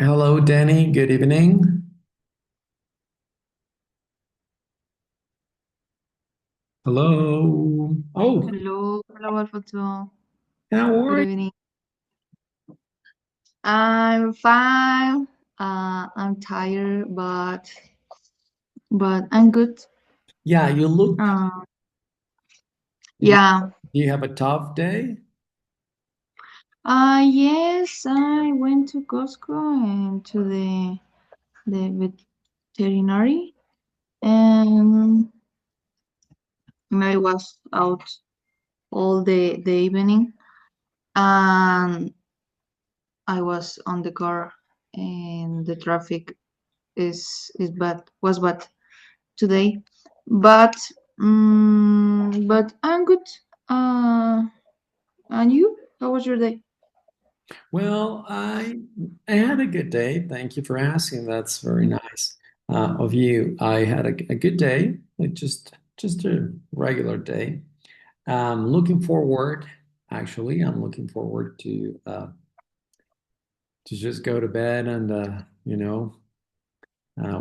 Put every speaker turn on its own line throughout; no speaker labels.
Hello, Danny. Good evening. Hello. Oh,
Hello, Alfonso.
how
Good
are you?
evening. I'm fine. I'm tired, but I'm good.
Yeah, you look.
Uh,
Do you,
yeah.
do you have a tough day?
Yes, I went to Costco and to the veterinary, and I was out all the evening, and I was on the car, and the traffic is bad. Was bad today, but but I'm good. Uh, and you? How was your day?
Well, I had a good day. Thank you for asking. That's very nice of you. I had a good day, like just a regular day. Looking forward. Actually, I'm looking forward to just go to bed and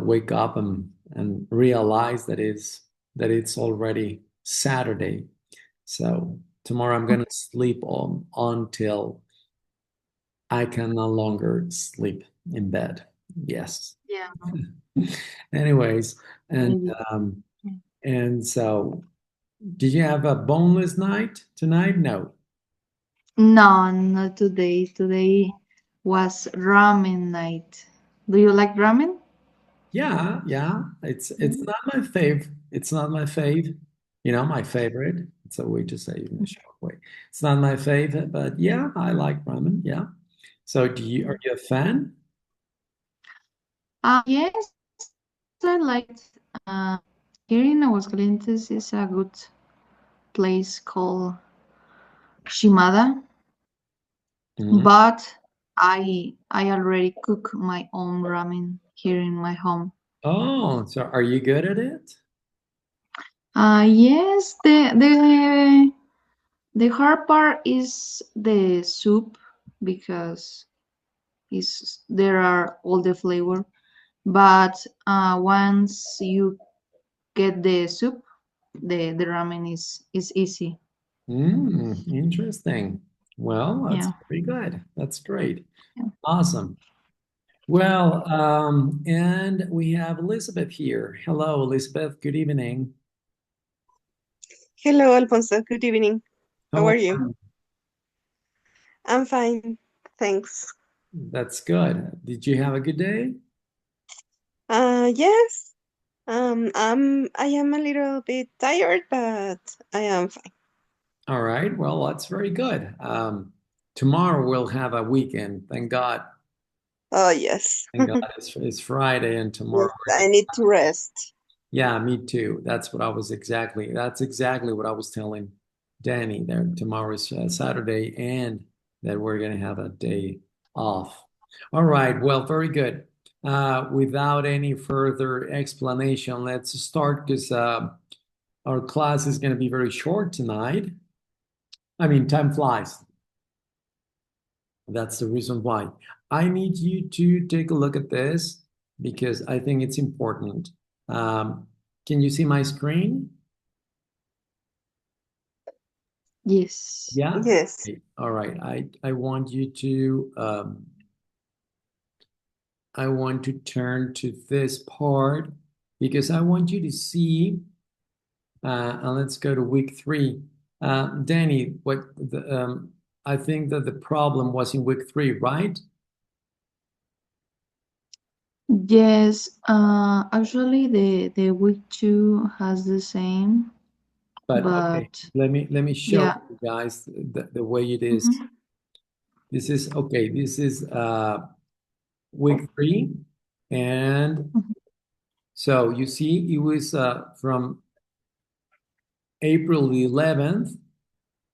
wake up and realize that it's already Saturday. So tomorrow I'm gonna sleep on until I can no longer sleep in bed. Yes.
Yeah,
Anyways, and
maybe.
um, and so did you have a boneless night tonight? No.
No, not today. Today was ramen night. Do you like ramen?
Yeah, yeah. It's
Mm.
not my fave. It's not my fave. You know, my favorite. It's a way to say it in a short way. It's not my favorite, but yeah, I like ramen. Yeah. So are you a fan?
Yes, I liked. Uh, Here in Aguascalientes is a good place called Shimada,
Mhm.
but I already cook my own ramen here in my home.
Oh, so are you good at it?
Yes, the hard part is the soup because is there are all the flavor. But once you get the soup, the ramen is easy.
Interesting. Well, that's
Yeah.
pretty good. That's great.
Yeah.
Awesome. Well, and we have Elizabeth here. Hello, Elizabeth. Good evening.
Hello, Alfonso. Good evening. How
How
are you?
are you?
I'm fine. Thanks.
That's good. Did you have a good day?
Yes. I am a little bit tired, but I am fine.
All right. Well, that's very good. Tomorrow we'll have a weekend. Thank God.
Oh, yes.
Thank God it's Friday and
Yes,
tomorrow
I
is.
need to rest.
Yeah, me too. That's exactly what I was telling Danny there. Tomorrow is Saturday and that we're going to have a day off. All right. Well, very good. Without any further explanation, let's start because our class is going to be very short tonight. I mean, time flies. That's the reason why. I need you to take a look at this because I think it's important. Um, can you see my screen?
Yes.
Yeah.
Yes.
Okay. All right. I want you to I want to turn to this part because I want you to see and let's go to week three. Danny, I think that the problem was in week three, right?
Yes. Actually, the week two has the same,
But okay,
but
let me show
yeah.
you guys the way it is.
Mhm.
This is okay. This is week three, and
Mhm.
so you see, it was from April 11th,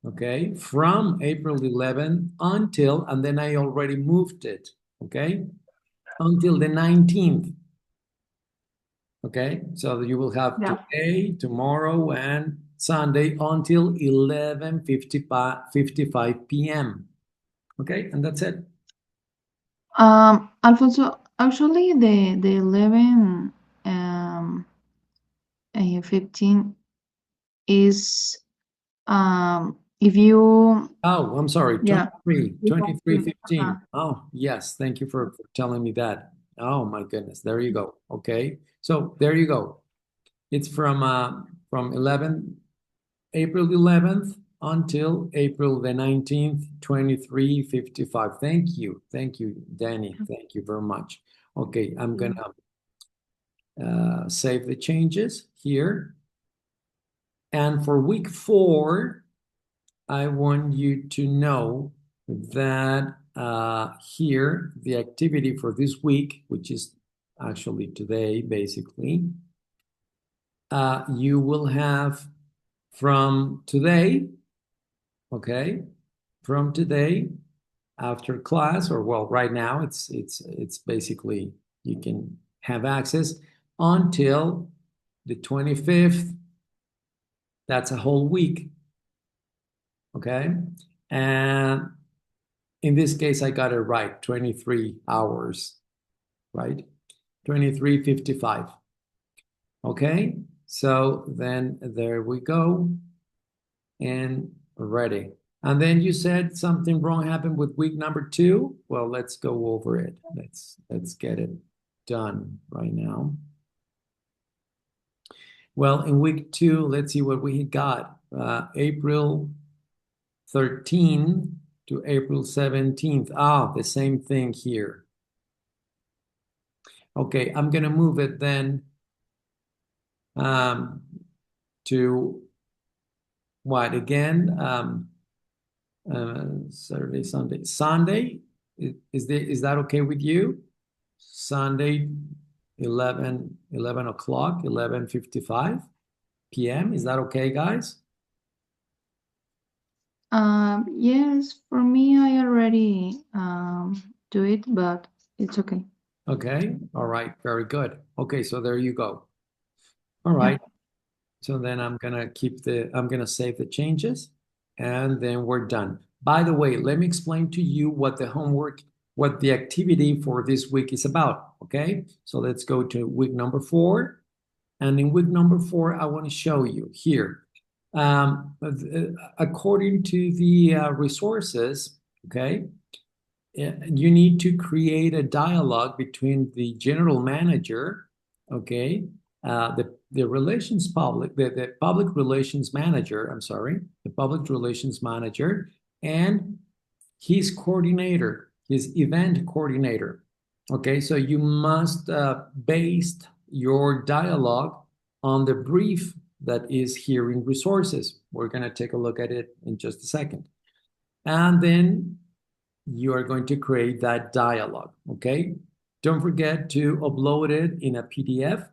okay, from April 11th until, and then I already moved it, okay, until the 19th, okay. So you will have
Yeah.
today, tomorrow, and Sunday until 11:55 p.m. Okay, and that's it.
Alfonso, actually, the 11 um 15 is if you
Oh, I'm sorry,
yeah
23,
you have
23,
to
15. Oh, yes, thank you for telling me that. Oh my goodness, there you go. Okay, so there you go. It's from 11 April 11th until April the 19th, 23:55. Thank you, Danny. Thank you very much. Okay, I'm gonna save the changes here. And for week 4, I want you to know that here, the activity for this week, which is actually today, basically, you will have from today, okay, from today after class, or well, right now, it's basically you can have access until the 25th. That's a whole week, okay? And in this case, I got it right, 23 hours, right? 23:55. Okay, so then there we go, and ready. And then you said something wrong happened with week number 2. Well, let's go over it. Let's get it done right now. Well, in week 2, let's see what we got. April 13th to April 17th. Ah, the same thing here. Okay, I'm gonna move it then um, to what again? Saturday, Sunday. Sunday, is that okay with you? Sunday, 11 o'clock, 11:55 p.m. Is that okay, guys?
yes, for me, I already do it, but it's okay.
Okay, all right, very good. Okay, so there you go. All
Yeah.
right, so then I'm gonna save the changes and then we're done. By the way, let me explain to you what the activity for this week is about. Okay, so let's go to week number 4. And in week number 4, I want to show you here. According to the resources, okay, you need to create a dialogue between the general manager, okay, the public relations manager, I'm sorry, the public relations manager, and his coordinator, his event coordinator. Okay, so you must base your dialogue on the brief that is here in resources. We're going to take a look at it in just a second. And then you are going to create that dialogue, okay? Don't forget to upload it in a PDF,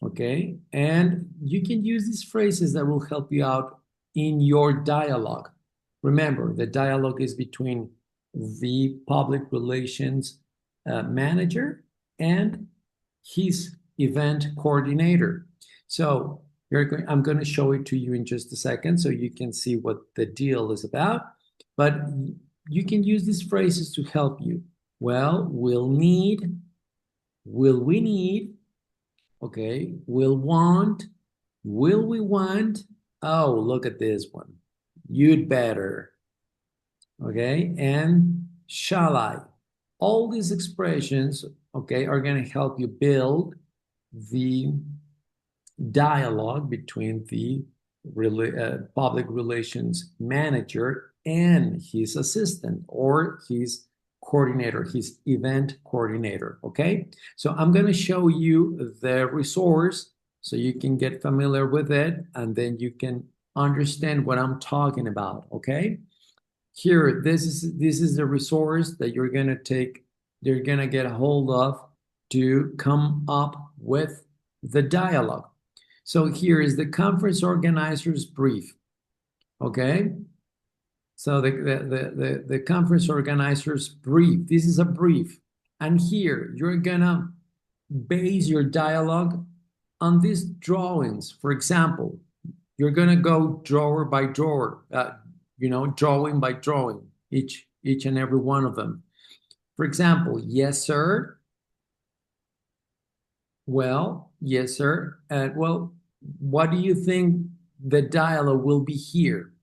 okay? And you can use these phrases that will help you out in your dialogue. Remember, the dialogue is between the public relations manager and his event coordinator. So I'm going to show it to you in just a second so you can see what the deal is about. But you can use these phrases to help you. Well, will we need, okay, will we want, oh, look at this one. You'd better, okay, and shall I. All these expressions, okay, are going to help you build the dialogue between the public relations manager and his assistant or his coordinator, his event coordinator. Okay, so I'm going to show you the resource so you can get familiar with it and then you can understand what I'm talking about. Okay, here, this is the resource that you're going to get a hold of to come up with the dialogue. So here is the conference organizer's brief. Okay. So the conference organizer's brief. This is a brief. And here you're gonna base your dialogue on these drawings. For example, you're gonna go drawer by drawer, drawing by drawing, each and every one of them. For example, yes, sir. Well, yes, sir. Well, what do you think the dialogue will be here?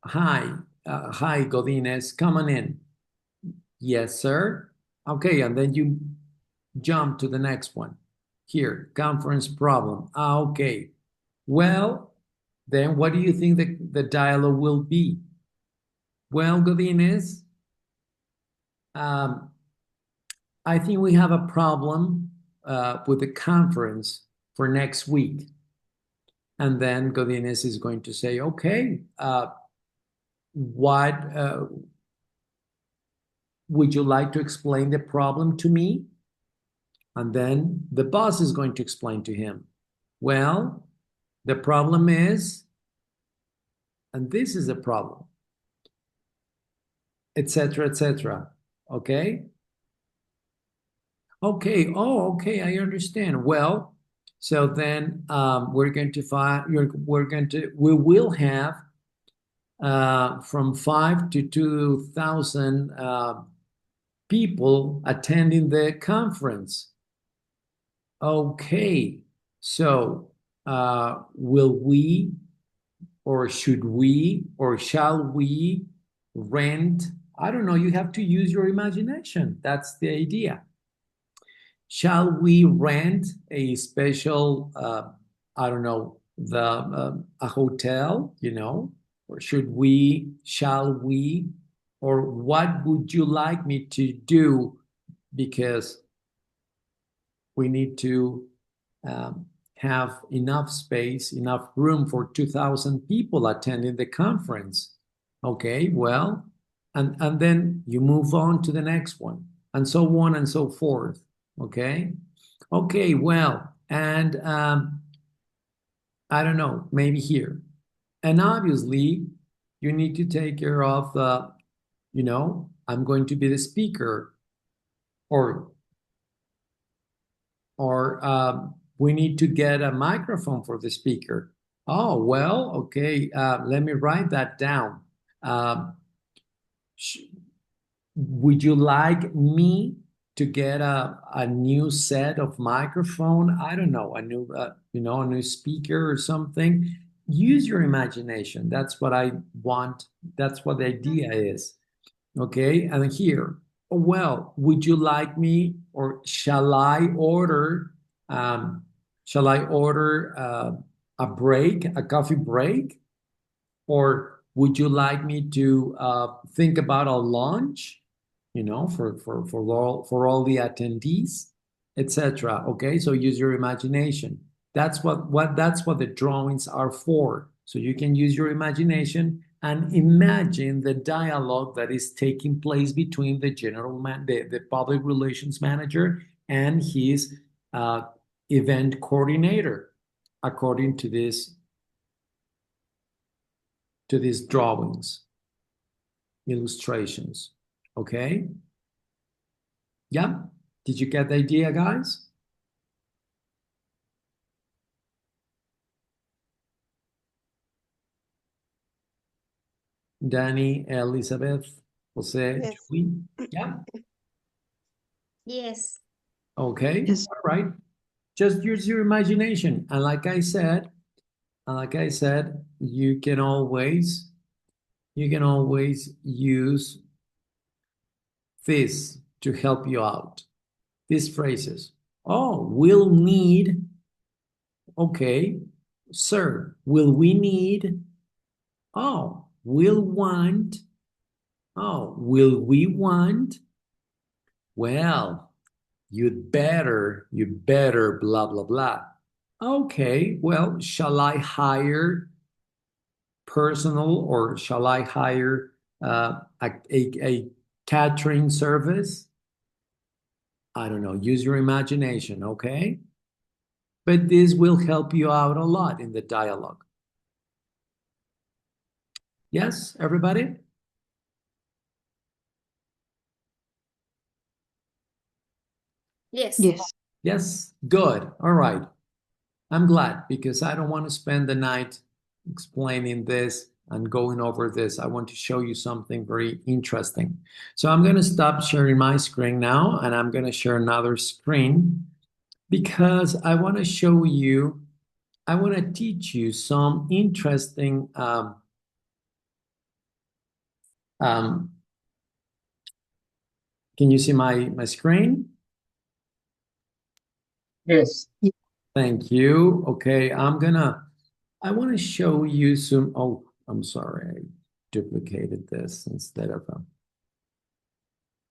Hi, hi, Godinez, come on in. Yes, sir. Okay, and then you jump to the next one. Here, conference problem. Okay. Well, then what do you think the dialogue will be? Well, Godinez, um, I think we have a problem with the conference for next week. And then Godinez is going to say, okay, what would you like to explain the problem to me? And then the boss is going to explain to him, well, the problem is, and this is a problem, etc., etc. Okay? Okay. Oh, okay. I understand. Well, so then we're going to find, we will have from 5 to 2,000 people attending the conference. Okay. So will we, or should we, or shall we rent? I don't know. You have to use your imagination. That's the idea. Shall we rent a special, I don't know, a hotel, or shall we, or what would you like me to do? Because we need to have enough space, enough room for 2,000 people attending the conference. Okay, well, and then you move on to the next one, and so on and so forth. Okay, okay, well, and I don't know, maybe here. And obviously, you need to take care of the, I'm going to be the speaker, or we need to get a microphone for the speaker. Oh, well, okay, let me write that down. Um, would you like me to get a new set of microphone? I don't know, a new speaker or something. Use your imagination. That's what I want. That's what the idea is. Okay, and here, well, would you like me, or shall I order a break, a coffee break? Or would you like me to think about a lunch, for all the attendees, etc. Okay, so use your imagination. That's what the drawings are for. So you can use your imagination and imagine the dialogue that is taking place between the public relations manager and his uh, event coordinator, according to these drawings, illustrations. Okay? Yeah? Did you get the idea, guys? Danny, Elizabeth, Jose,
Yes.
Julie? Yeah?
Yes.
Okay.
Yes.
All right. Just use your imagination. And like I said, you can always use this to help you out. These phrases. Oh, we'll need, okay, sir, will we need, oh, will want, oh, will we want? Well, you'd better, blah, blah, blah. Okay, well, shall I hire personal, or shall I hire a catering service? I don't know. Use your imagination, okay? But this will help you out a lot in the dialogue. Yes, everybody?
Yes.
Yes.
Yes, good. All right. I'm glad, because I don't want to spend the night explaining this and going over this, I want to show you something very interesting. So I'm going to stop sharing my screen now, and I'm going to share another screen because I want to show you, I want to teach you some interesting um, can you see my screen?
Yes.
Thank you. Okay, I want to show you some, oh, I'm sorry, I duplicated this instead of,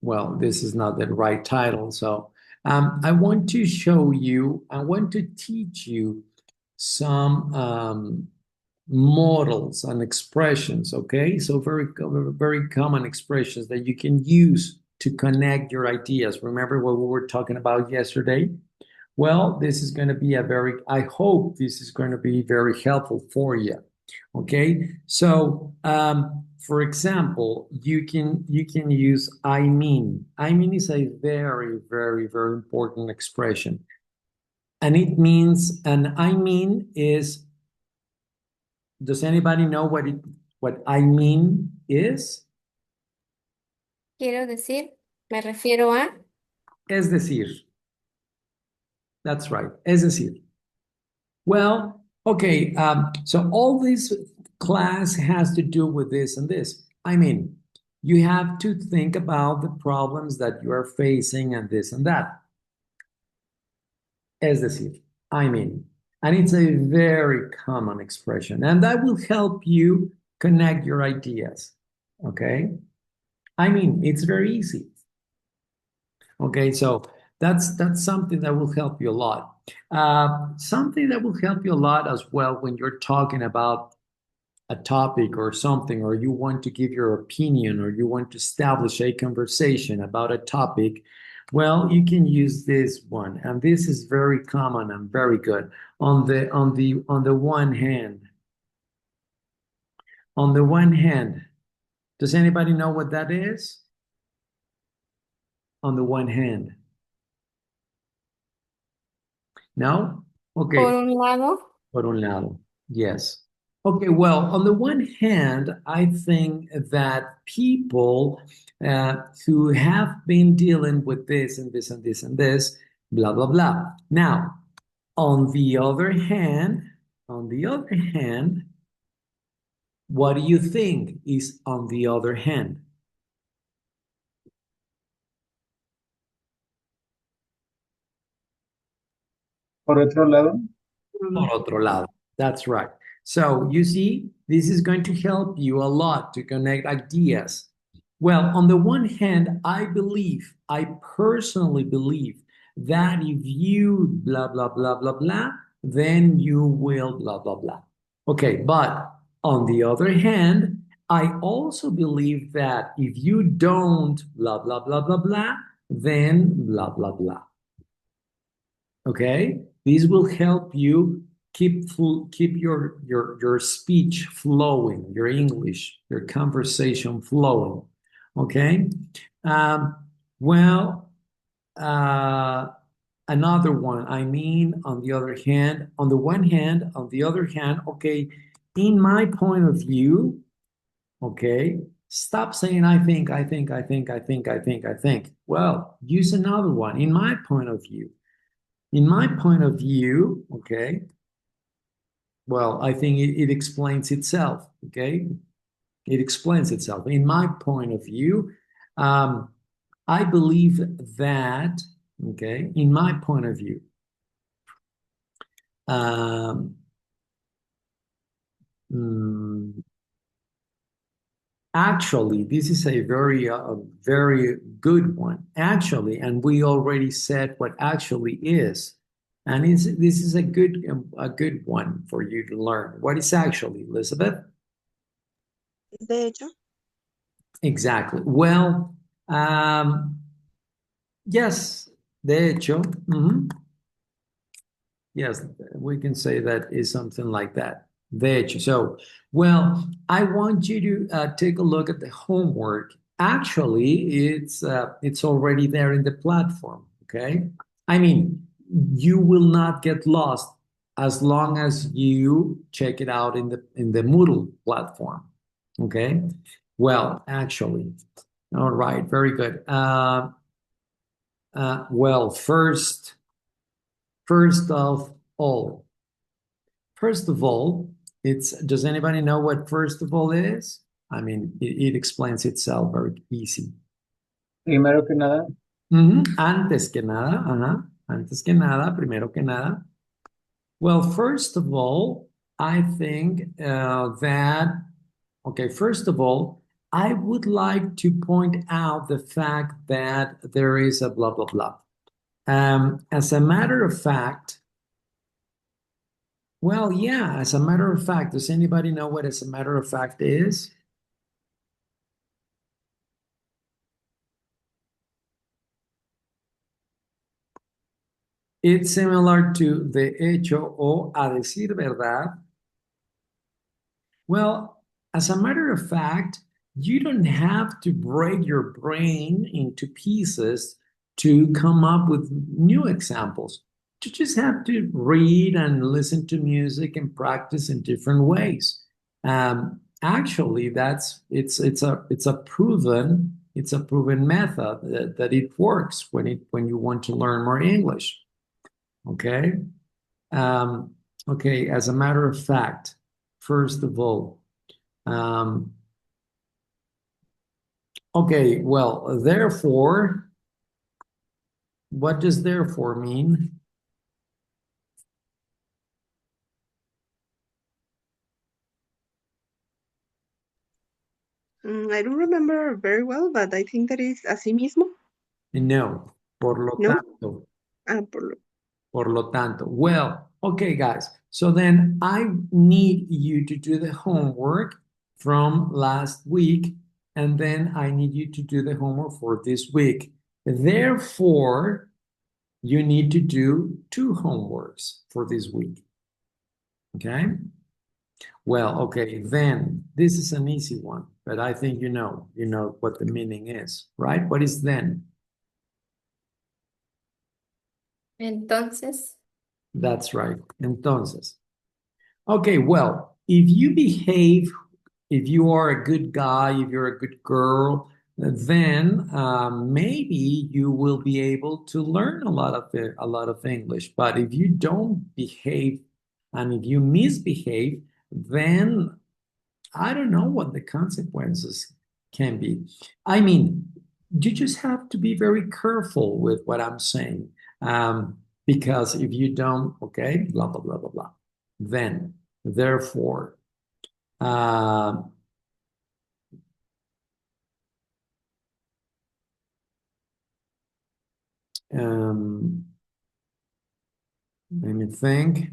well, this is not the right title. So I want to show you, I want to teach you some models and expressions, okay? So very common expressions that you can use to connect your ideas. Remember what we were talking about yesterday? Well, this is going to be I hope this is going to be very helpful for you. Okay, so for example, you can use I mean. I mean is a very important expression, and it means, and I mean is. Does anybody know what I mean is?
Quiero decir, me refiero a.
Es decir. That's right. Es decir. Well, okay. So all this class has to do with this and this. I mean, you have to think about the problems that you are facing and this and that. Es decir, I mean, and it's a very common expression, and that will help you connect your ideas. Okay? I mean, it's very easy. Okay, so that's something that will help you a lot. Something that will help you a lot as well when you're talking about a topic or something, or you want to give your opinion, or you want to establish a conversation about a topic. Well, you can use this one, and this is very common and very good. On the one hand, does anybody know what that is? On the one hand. No? Okay.
Por un lado,
Por un lado, yes. Okay, well, on the one hand, I think that people who have been dealing with this and this and this and this, blah, blah, blah. Now, on the other hand, what do you think is on the other hand?
Por otro lado,
Por otro lado. That's right. So you see, this is going to help you a lot to connect ideas. Well, on the one hand, I personally believe that if you blah, blah, blah, blah, blah, then you will blah, blah, blah. Okay, but on the other hand, I also believe that if you don't blah, blah, blah, blah, blah, then blah, blah, blah. Okay, these will help you keep your speech flowing, your English, your conversation flowing. Okay, um, well, another one. I mean, on the other hand, on the one hand, on the other hand. Okay, in my point of view. Okay, stop saying I think, I think, I think, I think, I think, I think. Well, use another one. In my point of view. In my point of view, okay, well, I think it explains itself, okay? It explains itself. In my point of view, I believe that, okay, in my point of view, um, mm, actually, this is a very good one, actually, and we already said what actually is. And this is a good one for you to learn. What is actually, Elizabeth?
De hecho,
Exactly. Well, yes, de hecho, yes, we can say that is something like that. De hecho. So, well, I want you to take a look at the homework. Actually, it's already there in the platform. Okay. I mean, you will not get lost as long as you check it out in the Moodle platform. Okay. Well, actually, all right, very good. Well, first of all, first of all, it's, does anybody know what first of all is? I mean, it explains itself very easy.
Primero que nada,
Antes que nada, ajá. Antes que nada, primero que nada. Well, first of all, I think okay, first of all, I would like to point out the fact that there is a blah, blah, blah. As a matter of fact, well, yeah, as a matter of fact, does anybody know what as a matter of fact is? It's similar to de hecho o a decir verdad. Well, as a matter of fact, you don't have to break your brain into pieces to come up with new examples. You just have to read and listen to music and practice in different ways. Actually, it's a proven method that it works when you want to learn more English. Okay. Um, okay. As a matter of fact, first of all. Um, okay, well, therefore, what does therefore mean?
I don't remember very well, but I think that is así mismo.
No, por lo
No?
tanto,
Ah, por lo...
por lo tanto. Well, okay, guys. So then I need you to do the homework from last week, and then I need you to do the homework for this week. Therefore, you need to do two homeworks for this week. Okay? Well, okay, then this is an easy one, but I think you know what the meaning is, right? What is then?
Entonces,
That's right. Entonces. Okay, well, if you behave, if you are a good guy, if you're a good girl, then maybe you will be able to learn a lot of English. But if you don't behave and if you misbehave, then I don't know what the consequences can be. I mean, you just have to be very careful with what I'm saying. Because if you don't, okay, blah, blah, blah, blah, blah. Then, therefore, uh, um, let me think.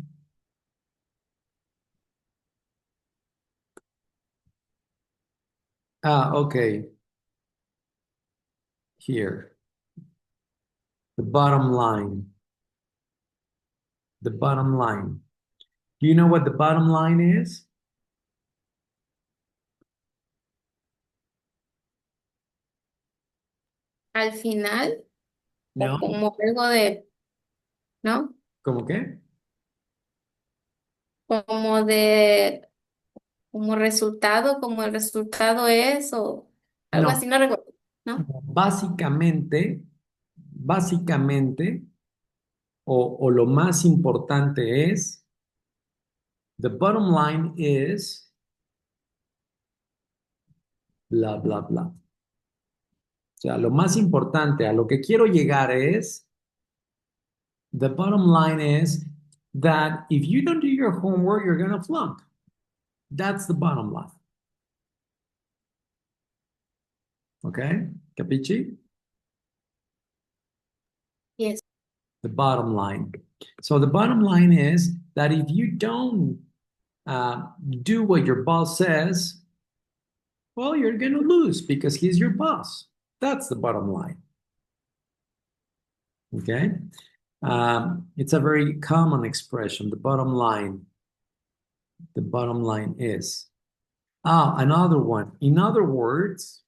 Okay, here, the bottom line. The bottom line. Do you know what the bottom line is?
al final, o
No,
como algo de, ¿no?
¿cómo qué?
Como de, como resultado, como el resultado es, o algo
No,
así, no recuerdo, ¿no?
básicamente, o lo más importante es, the bottom line is, bla, bla, bla. O sea, lo más importante, a lo que quiero llegar es, the bottom line is that if you don't do your homework, you're going to flunk. That's the bottom line. Okay? Capichi?
Yes.
The bottom line. So the bottom line is that if you don't uh, do what your boss says, well, you're going to lose because he's your boss. That's the bottom line. Okay? It's a very common expression. The bottom line. The bottom line is. Another one. In other words,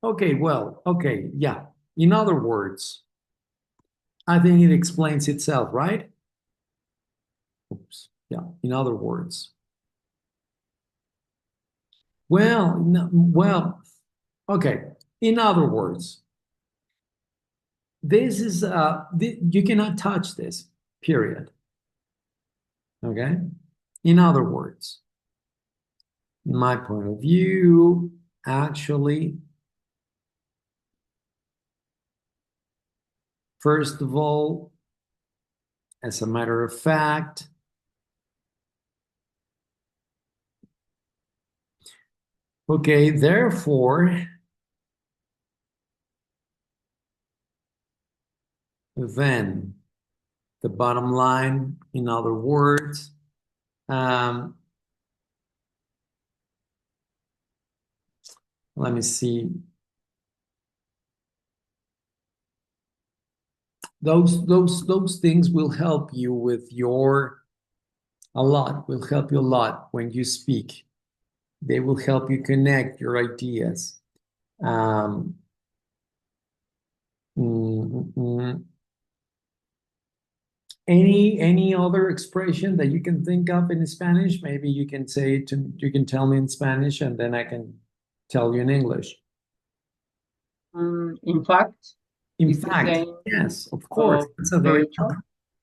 okay, well, okay, yeah. In other words, I think it explains itself, right? Oops. Yeah, in other words. Well, no, well, okay. In other words, this is you cannot touch this, period. Okay? In other words, in my point of view, actually, first of all, as a matter of fact, okay, therefore, then the bottom line, in other words, let me see. Those things will help you with your a lot, will help you a lot when you speak. They will help you connect your ideas. Um, mm, mm, mm. Any other expression that you can think of in Spanish? Maybe you can say it to you can tell me in Spanish and then I can tell you in English.
In fact,
In
it's the
fact,
same
yes, of course.
of
That's a
de
very
hecho.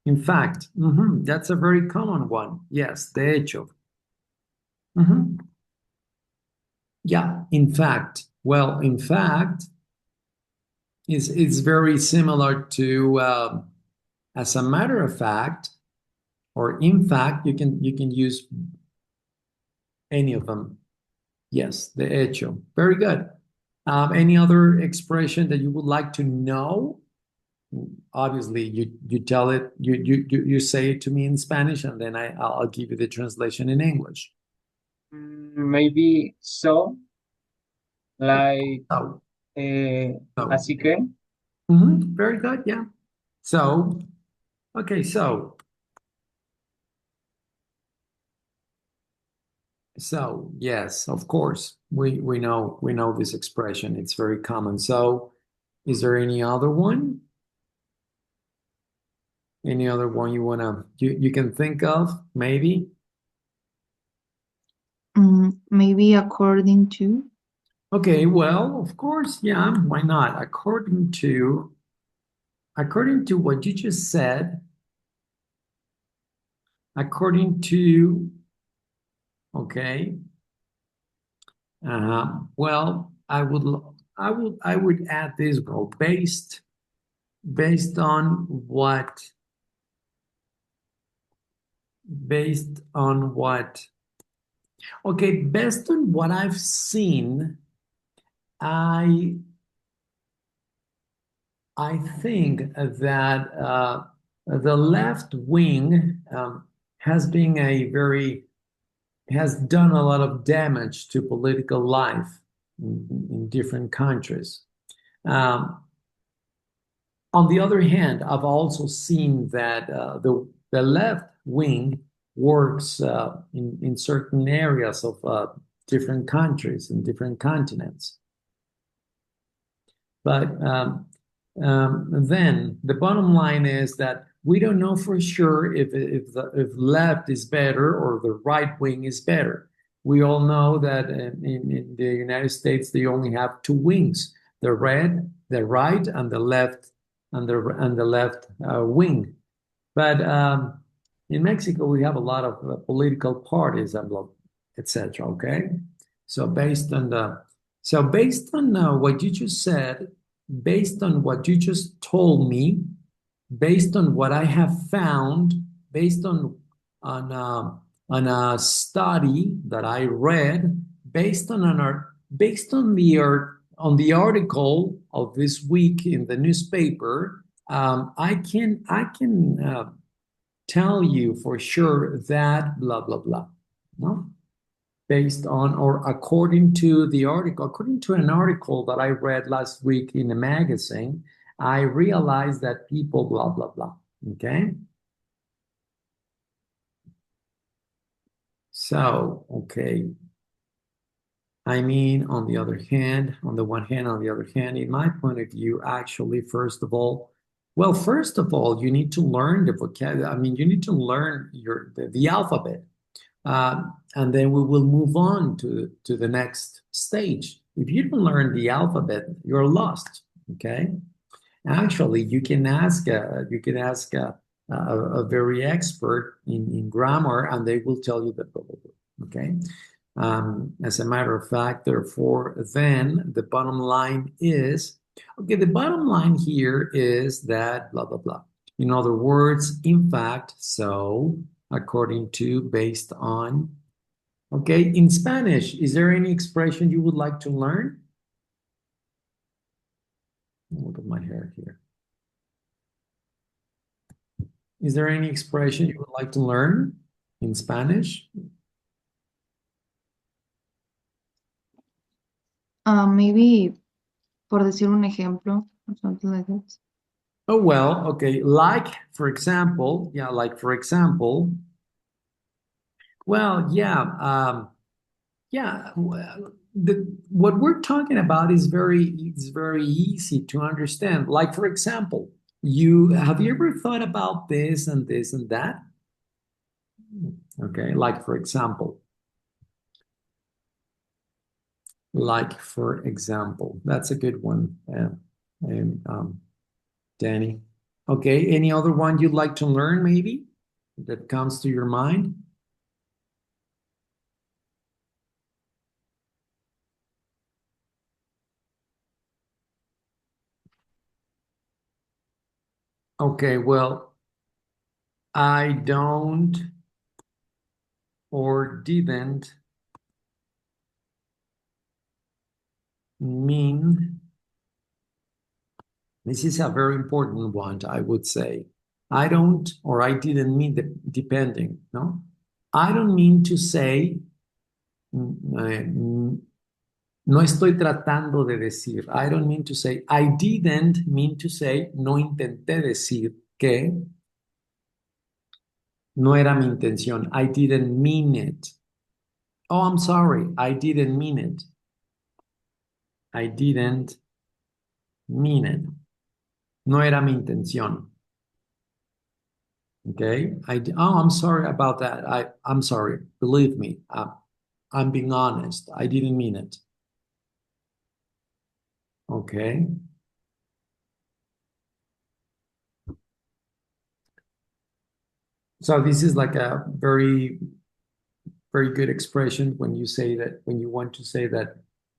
in fact, that's a very common one. Yes, de hecho. Mhm. Yeah, in fact. Well, in fact, it's very similar to as a matter of fact, or in fact, you can use any of them. Yes, de hecho. Very good. Any other expression that you would like to know? Obviously, you tell it, you say it to me in Spanish, and then I'll give you the translation in English.
Maybe so, like,
So, so
así que.
very good, yeah. So, okay, so yes, of course, we know this expression. It's very common. So, is there any other one? Any other one you can think of, maybe?
Maybe according to.
Okay, well, of course, yeah, why not? According to what you just said, according to, okay, well, I would add this role based on what based on what okay, based on what I've seen, I I think that the left wing has been has done a lot of damage to political life in different countries. Um, on the other hand, I've also seen that the left wing works in certain areas of different countries and different continents. But then the bottom line is that we don't know for sure if left is better or the right wing is better. We all know that in the United States they only have two wings: the right, and the left, and the left wing. But in Mexico we have a lot of political parties and etc. Okay, so based on what you just said, based on what you just told me, based on what I have found, based on on a study that I read, based on the article of this week in the newspaper, I can tell you for sure that blah blah blah. No, based on or according to the article, according to an article that I read last week in a magazine, I realized that people blah blah blah. Okay. So, okay. I mean, on the other hand, on the one hand, on the other hand, in my point of view, actually, first of all, you need to learn the vocabulary. I mean, you need to learn the alphabet. and then we will move on to the next stage. If you don't learn the alphabet, you're lost. Okay. Actually, you can ask a very expert in grammar, and they will tell you that. Blah, blah, blah. Okay. As a matter of fact, therefore, then the bottom line is okay. The bottom line here is that blah blah blah. In other words, in fact, so, according to, based on. Okay. In Spanish, is there any expression you would like to learn? Look at my hair here. Is there any expression you would like to learn in Spanish?
Maybe, por decir un ejemplo, or something like that.
Oh, well, okay. Like, for example, well, yeah, yeah. What we're talking about is very easy to understand. Like, for example, have you ever thought about this and this and that? Okay, like for example, that's a good one, and Danny. Okay, any other one you'd like to learn, maybe that comes to your mind? Okay, well, I don't or didn't mean, this is a very important one, I would say. I don't or I didn't mean, depending, no? I don't mean to say, no estoy tratando de decir. I don't mean to say, I didn't mean to say, no intenté decir que no era mi intención. I didn't mean it. Oh, I'm sorry. I didn't mean it. I didn't mean it. No era mi intención. Okay. I'm sorry about that. I'm sorry. Believe me. I'm being honest. I didn't mean it. Okay. So this is like a very, very good expression when you say that, when you want to say that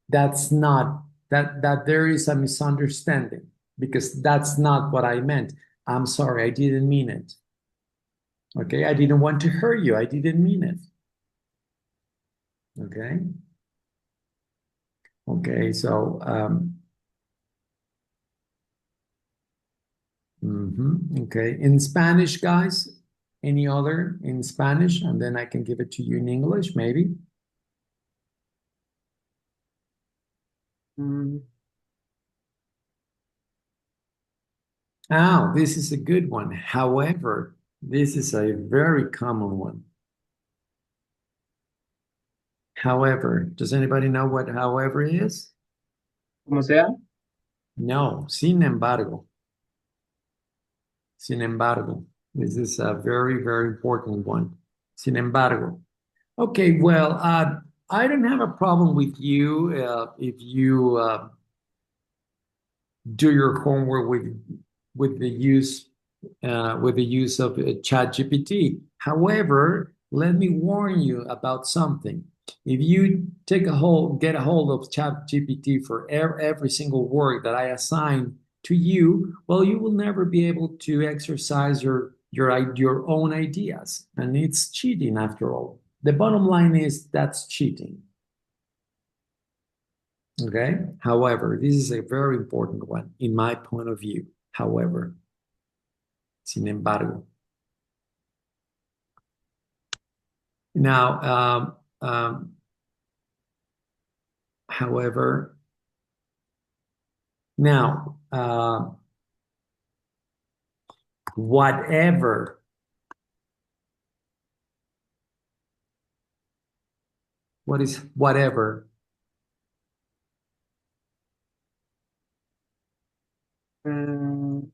that's not, that there is a misunderstanding, because that's not what I meant. I'm sorry, I didn't mean it. Okay, I didn't want to hurt you. I didn't mean it. Okay. Okay, so okay. In Spanish, guys, any other in Spanish, and then I can give it to you in English, maybe.
Mm,
Oh, this is a good one. However, this is a very common one. However, does anybody know what however is?
como sea.
No, sin embargo. Sin embargo. This is a very, very important one. Sin embargo. Okay, well, I don't have a problem with you if you do your homework with the use of ChatGPT. However, let me warn you about something. If you get a hold of ChatGPT for every single word that I assign to you, well, you will never be able to exercise your own ideas, and it's cheating after all. The bottom line is that's cheating. Okay. However, this is a very important one in my point of view. However, sin embargo. Now, however, now, whatever. What is whatever?
Mm,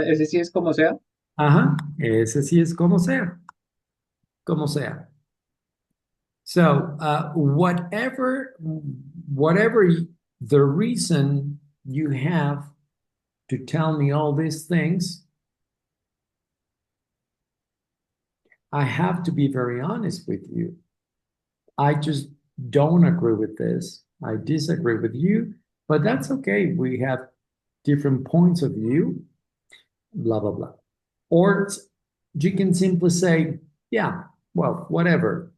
ese sí es como sea.
Ajá, ese sí es como sea. como sea. So, whatever the reason you have to tell me all these things, I have to be very honest with you. I just don't agree with this. I disagree with you, but that's okay. We have different points of view, blah, blah, blah. Or you can simply say, yeah, well, whatever.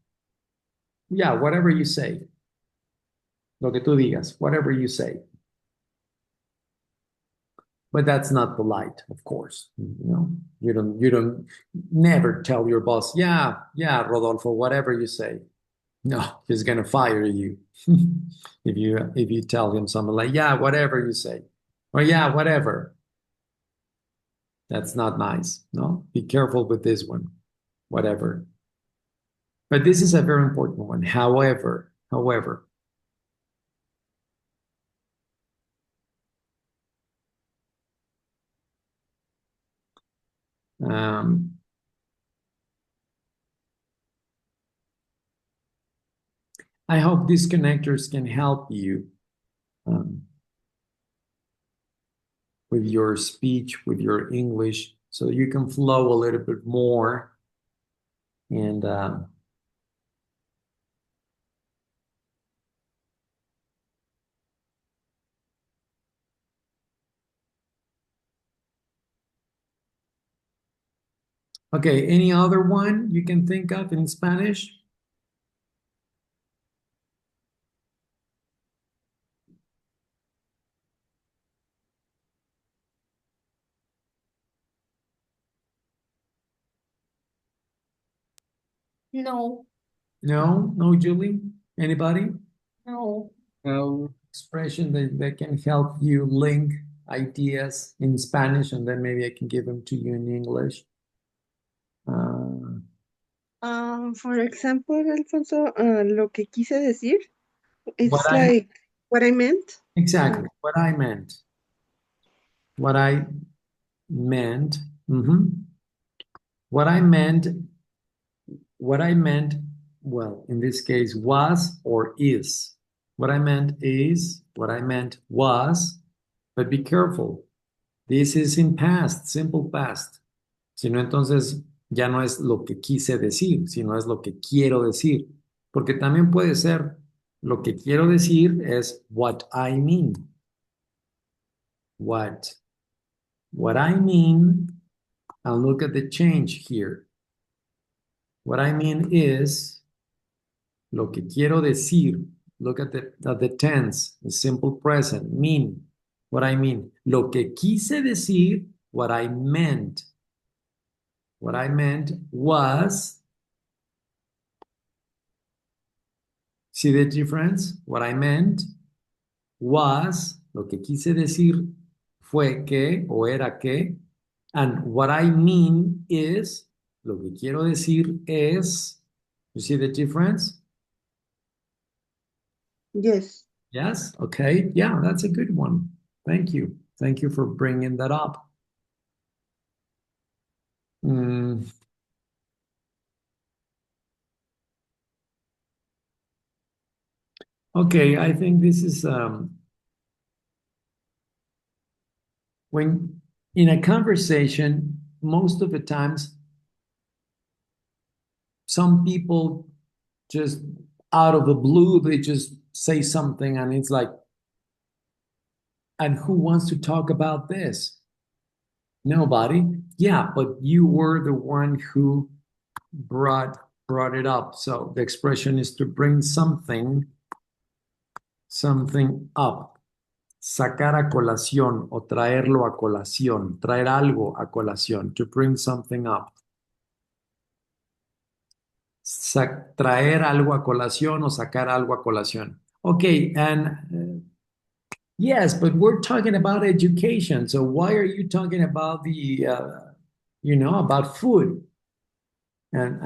Yeah, whatever you say. Lo que tú digas, whatever you say. But that's not polite, of course. You don't never tell your boss, yeah, Rodolfo, whatever you say. No, he's gonna fire you if you tell him something like, yeah, whatever you say, or yeah, whatever. That's not nice. No, be careful with this one. Whatever. But this is a very important one. However, um, I hope these connectors can help you um, with your speech, with your English, so you can flow a little bit more. And okay, any other one you can think of in Spanish?
No,
No, no, Julie? Anybody?
no.
No.
Expression that can help you link ideas in Spanish, and then maybe I can give them to you in English. Uh,
For example, Alfonso, lo que quise decir,
what
it's
I
like what I meant.
exactly what I meant. What I meant. Mhm. What I meant. What I meant. Well, in this case, was or is. What I meant is. What I meant was. But be careful. This is in past, simple past. Si no, entonces ya no es lo que quise decir, sino es lo que quiero decir. Porque también puede ser lo que quiero decir es what I mean. What? What I mean, and look at the change here. What I mean is lo que quiero decir. Look at the tense, the simple present, mean. What I mean. Lo que quise decir, what I meant. What I meant was, see the difference? What I meant was, lo que quise decir fue que o era que, and what I mean is, lo que quiero decir es, you see the difference?
Yes.
Yes? Okay. Yeah, that's a good one. Thank you. Thank you for bringing that up. Mm. Okay, I think this is when in a conversation, most of the times, some people just out of the blue, they just say something and it's like, and who wants to talk about this? Nobody. Yeah, but you were the one who brought it up. So the expression is to bring something up. Sacar a colación o traerlo a colación, traer algo a colación, to bring something up. Traer algo a colación o sacar algo a colación. Okay, and yes, but we're talking about education. So why are you talking about about food? And